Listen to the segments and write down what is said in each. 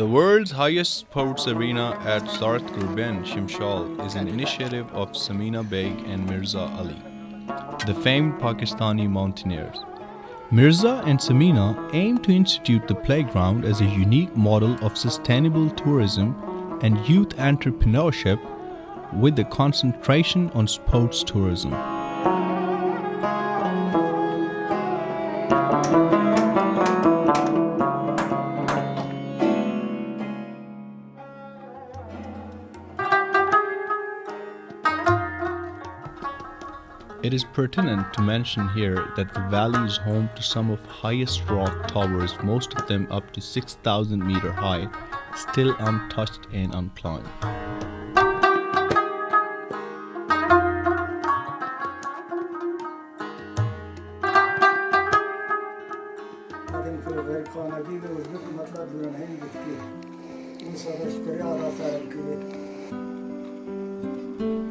The world's highest sports arena at Zarthgurben, Shimshal, is an initiative of Baig and Mirza Ali, the famed Pakistani mountaineers. Mirza and Samina aim to institute the playground as a unique model of sustainable tourism and youth entrepreneurship with a concentration on sports tourism. It is pertinent to mention here that the valley is home to some of the highest rock towers, most of them up to 6,000 meter high, still untouched and unclimbed.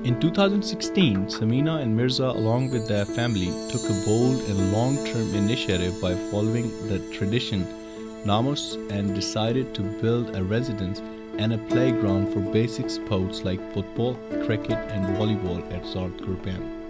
In 2016, Samina and Mirza, along with their family, took a bold and long-term initiative by following the tradition Namus and decided to build a residence and a playground for basic sports like football, cricket and volleyball at Zarthgurben.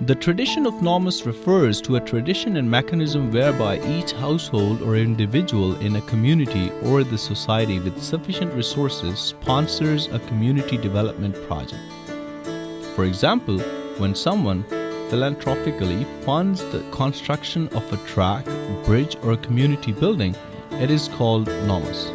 The tradition of Namus refers to a tradition and mechanism whereby each household or individual in a community or the society with sufficient resources sponsors a community development project. For example, when someone philanthropically funds the construction of a track, bridge or community building, it is called Namus.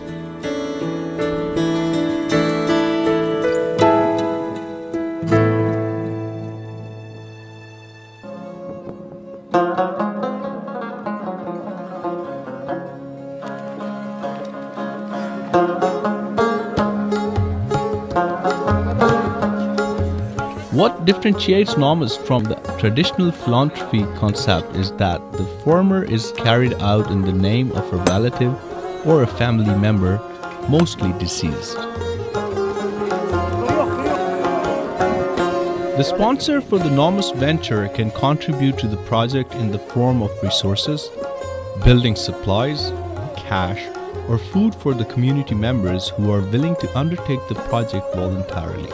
What differentiates Namus from the traditional philanthropy concept is that the former is carried out in the name of a relative or a family member, mostly deceased. The sponsor for the Namus venture can contribute to the project in the form of resources, building supplies, cash, or food for the community members who are willing to undertake the project voluntarily.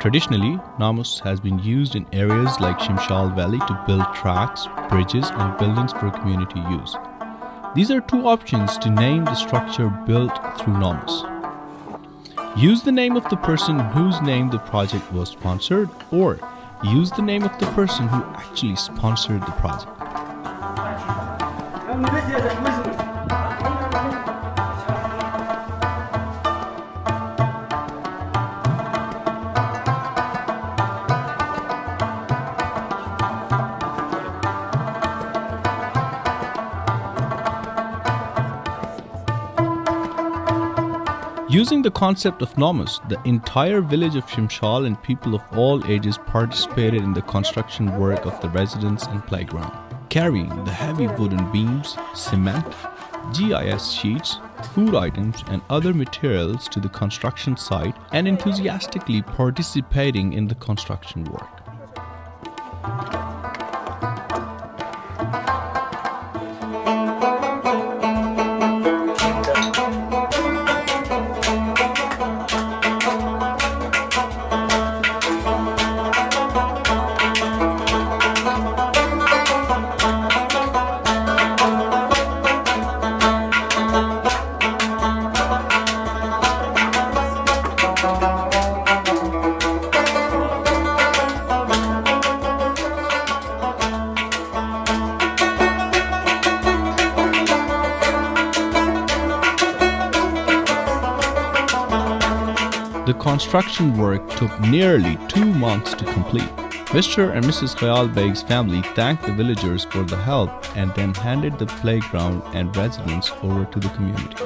Traditionally, Namus has been used in areas like Shimshal Valley to build tracks, bridges and buildings for community use. These are two options to name the structure built through Namus. Use the name of the person whose name the project was sponsored, or use the name of the person who actually sponsored the project. Using the concept of Namus, the entire village of Shimshal and people of all ages participated in the construction work of the residence and playground, carrying the heavy wooden beams, cement, GIS sheets, food items and other materials to the construction site and enthusiastically participating in the construction work. The construction work took nearly 2 months to complete. Mr. and Mrs. Khayal Baig's family thanked the villagers for the help and then handed the playground and residents over to the community.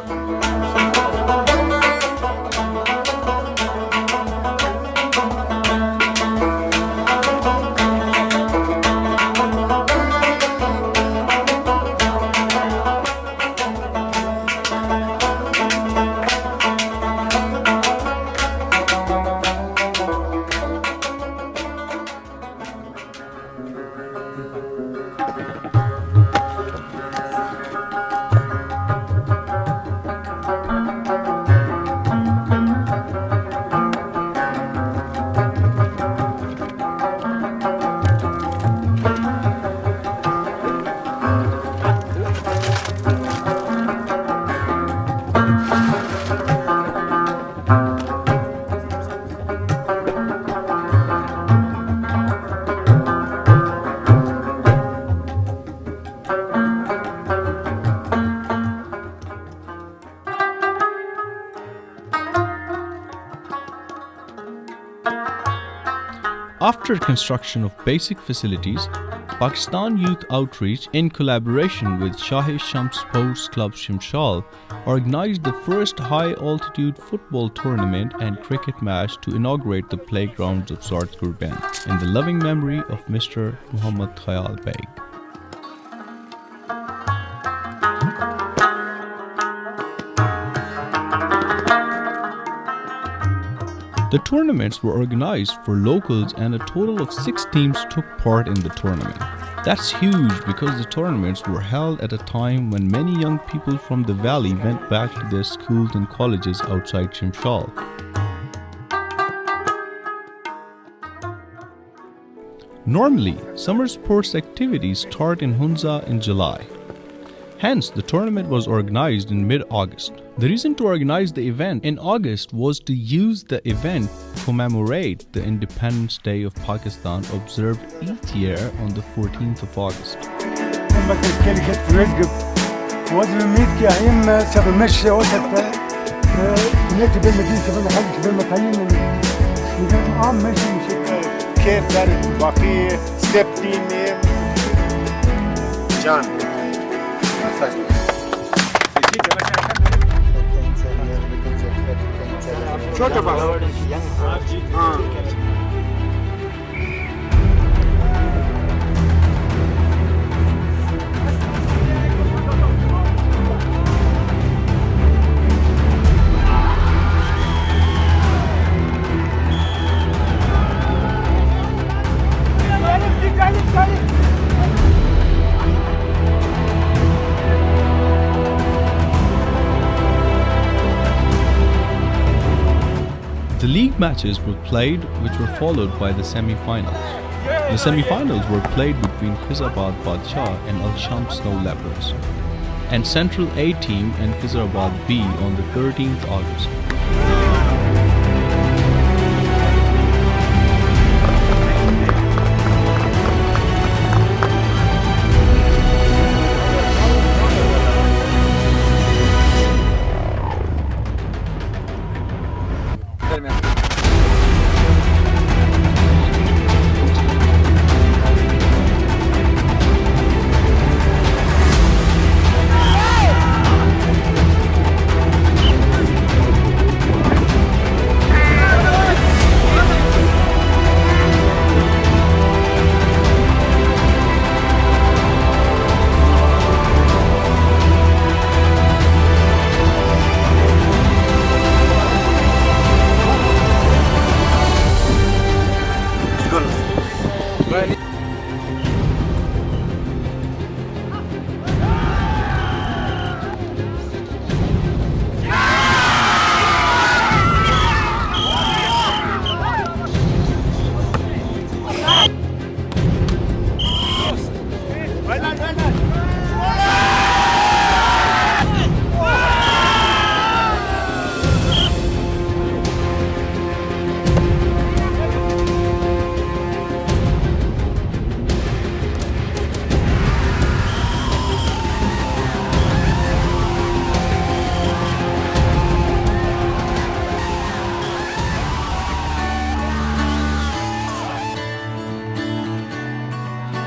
After construction of basic facilities, Pakistan Youth Outreach, in collaboration with Shahi Shams Sports Club Shimshal, organized the first high-altitude football tournament and cricket match to inaugurate the playgrounds of Zarthgurben in the loving memory of Mr. M.Khayal Baig. The tournaments were organized for locals and a total of 6 teams took part in the tournament. That's huge because the tournaments were held at a time when many young people from the valley went back to their schools and colleges outside Shimshal. Normally, summer sports activities start in Hunza in July. Hence, the tournament was organized in mid-August. The reason to organize the event in August was to use the event to commemorate the Independence Day of Pakistan observed each year on the 14th of August. The league matches were played, which were followed by the semi-finals. The semi-finals were played between Gilgit-Baltistan and Al-Shams Snow Leopards, and Central A team and Gilgit-Baltistan B on the 13th August.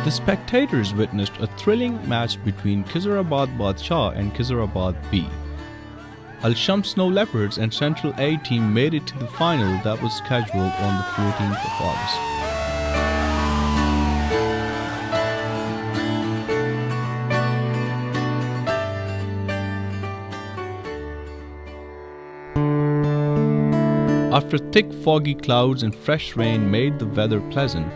The spectators witnessed a thrilling match between Khizrabad Badshah and Khizrabad B. Al-Shams Snow Leopards and Central A team made it to the final that was scheduled on the 14th of August. After thick foggy clouds and fresh rain made the weather pleasant,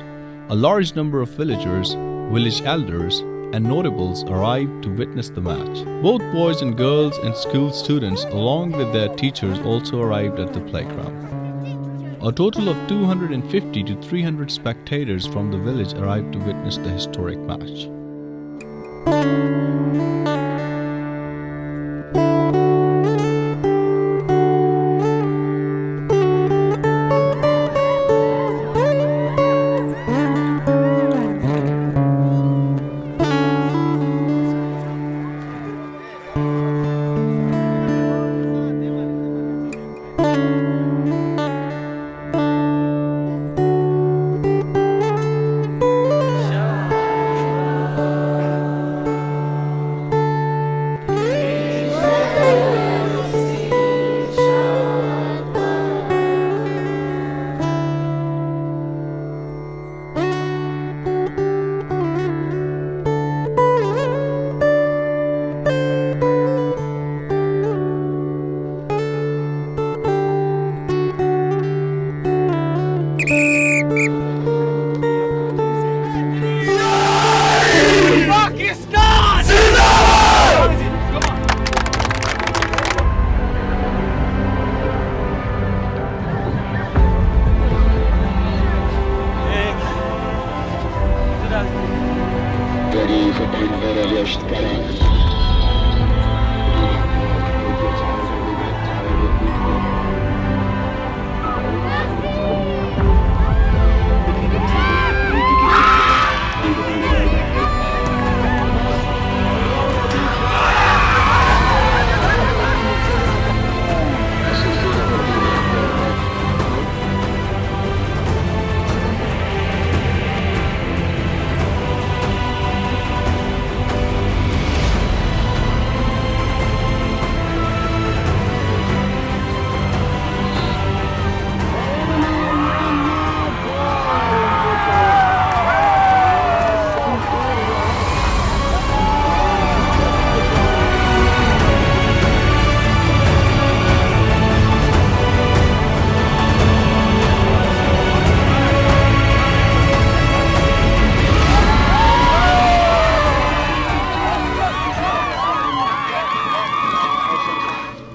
a large number of villagers, village elders, and notables arrived to witness the match. Both boys and girls and school students along with their teachers also arrived at the playground. A total of 250 to 300 spectators from the village arrived to witness the historic match.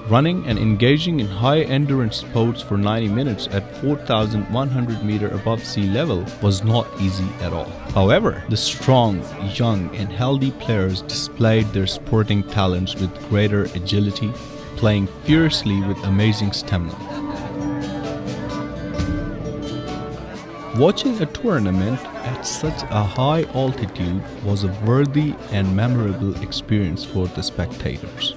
Running and engaging in high endurance sports for 90 minutes at 4,100 meters above sea level was not easy at all. However, the strong, young and healthy players displayed their sporting talents with greater agility, playing fiercely with amazing stamina. Watching a tournament at such a high altitude was a worthy and memorable experience for the spectators.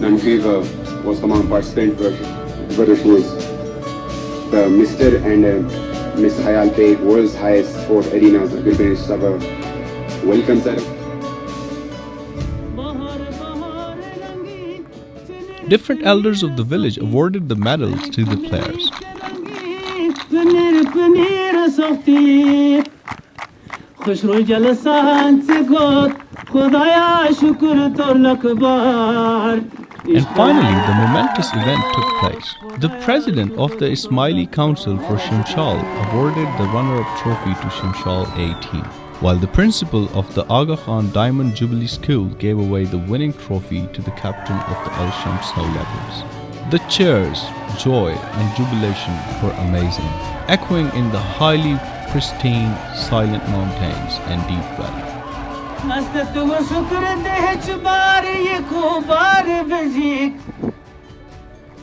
Non-fever was among participant British was the Mr. and Mrs.M.Khayal Baig world's highest sport arena of Gilgit-Baltistan. Welcome, sir. Different elders of the village awarded the medals to the players. And finally, the momentous event took place. The president of the Ismaili Council for Shimshal awarded the runner-up trophy to Shimshal A team, while the principal of the Aga Khan Diamond Jubilee School gave away the winning trophy to the captain of the Al-Shams Snow Leopards. The cheers, joy and jubilation were amazing, echoing in the highly pristine, silent mountains and deep valley.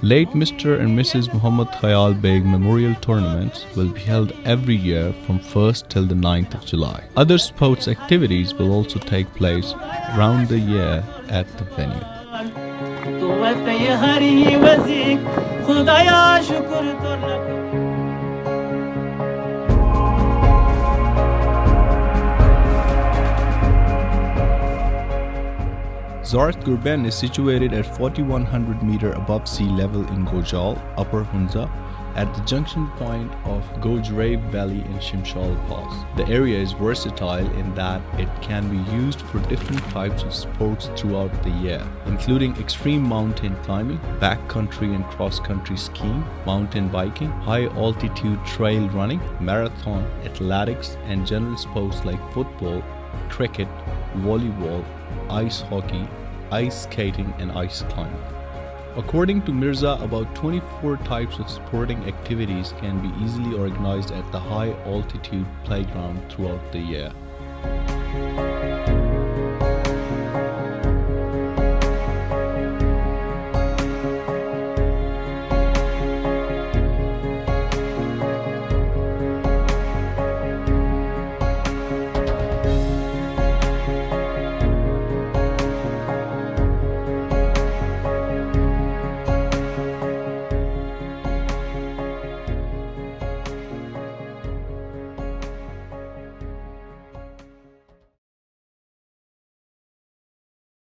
Late Mr. and Mrs.M.Khayal Baig Memorial Tournaments will be held every year from 1st till the 9th of July. Other sports activities will also take place around the year at the venue. قوت هری وزیک خدایا شکر تو لکو Zarthgurben is situated at 4,100 meter above sea level in Gojal, Upper Hunza, at the junction point of Gojrave Valley and Shimshal Pass. The area is versatile in that it can be used for different types of sports throughout the year, including extreme mountain climbing, backcountry and cross-country skiing, mountain biking, high-altitude trail running, marathon, athletics, and general sports like football, cricket, volleyball, ice hockey, ice skating, and ice climbing. According to Mirza, about 24 types of sporting activities can be easily organized at the high altitude playground throughout the year.